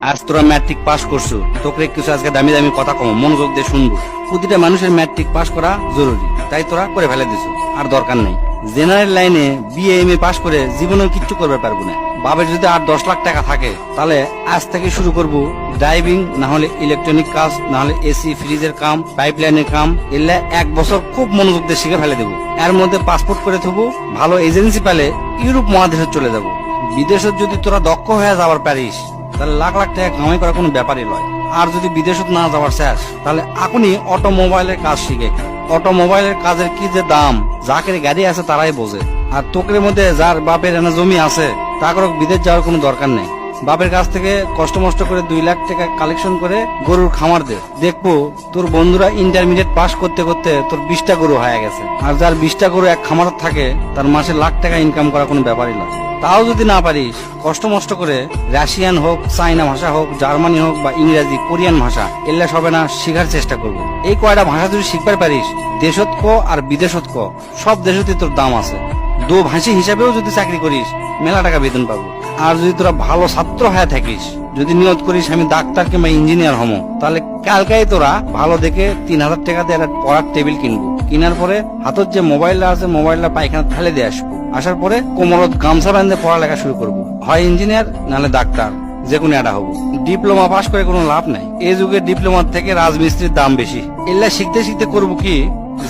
আজ তোরা matric pass করছো, তোকে কিছু আজকে দামি দামি কথা কম মনোযোগ দিয়ে শুনবো। প্রতিটা মানুষের ম্যাট্রিক পাস করা জরুরি, তাই তোরা করে ফেলে দিছো, আর দরকার নেই। জেনারেল লাইনে বিএ এম এ পাস করে জীবনেও কিচ্ছু করবে পারবো না। বাবার যদি 8-10 লাখ টাকা থাকে তাহলে আজ থেকে শুরু করবো ড্রাইভিং, না হলে ইলেকট্রনিক কাজ, না হলে এসি ফ্রিজের কাম, পাইপলাইনের কাম। এলে 1 বছর খুব মনোযোগ দিয়ে শিখে ফেলে দেবো। এর মধ্যে পাসপোর্ট করে থবো, ভালো এজেন্সি পেলে ইউরোপ মহাদেশে চলে যাব। বিদেশে যদি তোরা দক্ষ হয়ে যাবার পারিস তাহলে লাখ লাখ টাকা কামাই করা কোনো ব্যাপারই নয়। আর যদি বিদেশত না যাওয়ার শেষ তাহলে এখনই অটোমোবাইলের কাজ শিখে। অটোমোবাইলের কাজের কি যে দাম, যাকের গাড়ি আছে তারাই বোঝে। আর তোকের মধ্যে যার বাপের এনে জমি আছে তাকে বিদেশ যাওয়ার কোনো দরকার নেই। বাপের কাছ থেকে কষ্ট মষ্ট করে 2 লাখ টাকা কালেকশন করে গরুর খামার দে, দেখবো তোর বন্ধুরা ইন্টারমিডিয়েট পাস করতে করতে তোর 20টা গরু হয়ে গেছে। আর যার 20টা গরু এক খামার থাকে তার মাসে লাখ টাকা ইনকাম করা কোনো ব্যাপারই নয়। তাও যদি না পারিস কষ্ট মষ্ট করে রাশিয়ান হোক, চাইনা ভাষা হোক, জার্মানি হোক বা ইংরেজি, কোরিয়ান ভাষা এলে সবে না শিখার চেষ্টা করবো। এই কয়টা ভাষা যদি শিখবার পারিস, দেশত ক আর বিদেশত ক সব দেশতে তোর দাম আছে। দো ভাষী হিসাবেও যদি চাকরি করিস মেলা টাকা বেতন পাবো। আর যদি তোরা ভালো ছাত্র হয়ে থাকিস, যদি নিয়ত করিস আমি ডাক্তার কিংবা ইঞ্জিনিয়ার হমো, তাহলে কালকাই তোরা ভালো দেখে 3000 টাকা দিয়ে একটা পড়ার টেবিল কিনবো। কেনার পরে হাতত যে মোবাইলটা আছে মোবাইলটা পায়খানা ফেলে দিয়ে আসবো। আসার পরে কোমরত গামছা বাঁধে পড়ালেখা শুরু করবো। হয় ইঞ্জিনিয়ার নাহলে ডাক্তার, যে কোনো একটা হবো। ডিপ্লোমা পাস করে কোনো লাভ নাই। এই যুগে ডিপ্লোমার থেকে রাজমিস্ত্রির দাম বেশি। এগুলা শিখতে শিখতে করবো কি,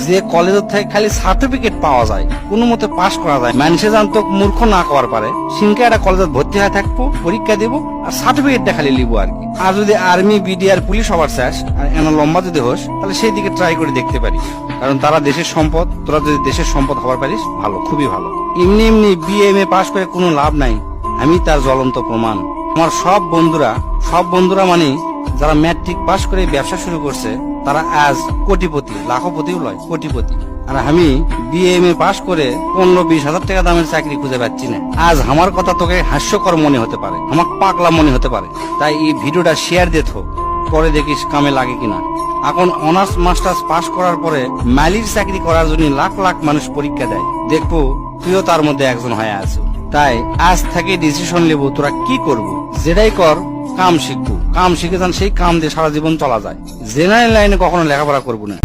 যে কলেজ থেকে খালি সার্টিফিকেট পাওয়া যায়, কোনো মতে পাস করা যায়, মানুষে জানতো মূর্খ না করার পারে সিনকে একটা কলেজে ভর্তি হয়ে থাকবো, পরীক্ষা দিব আর সার্টিফিকেটটা খালি লিবো আর কি। আর যদি আর্মি, বিডিআর, পুলিশ সবার শেষ আর এনা লম্বা যদি হোস তাহলে সেই দিকে ট্রাই করে দেখতে পারিস, কারণ তারা দেশের সম্পদ। তোরা যদি দেশের সম্পদ হবার পারিস ভালো, খুবই ভালো। এমনি এমনি বিএ এম এ পাস করে কোনো লাভ নাই, আমি তার জ্বলন্ত প্রমাণ। আমার সব বন্ধুরা মানে যারা ম্যাট্রিক পাস করে ব্যবসা শুরু করছে তারা আজ কোটিপতি, লাখপতিও লয়, কোটিপতি। আর আমি বিএ এম এ পাস করে 15-20 হাজার টাকা দামের চাকরি খুঁজে পাচ্ছি না। আজ আমার কথা তোকে হাস্যকর মনে হতে পারে, আমার পাগলা মনে হতে পারে, তাই এই ভিডিওটা শেয়ার দিত, পরে দেখিস কামে লাগে কিনা। এখন অনার্স মাস্টার্স পাস করার পরে মালির চাকরি করার জন্য লাখ লাখ মানুষ পরীক্ষা দেয়, দেখবো তুইও তার মধ্যে একজন হয়ে আছো। তাই আজ থেকে ডিসিশন নেব তোরা কি করবো। যেটাই কর কাম শিখবো, কাম শিখে যান, সেই কাম দিয়ে সারা জীবন চলা যায়। জেনারেল লাইনে কখনো লেখাপড়া করবো না।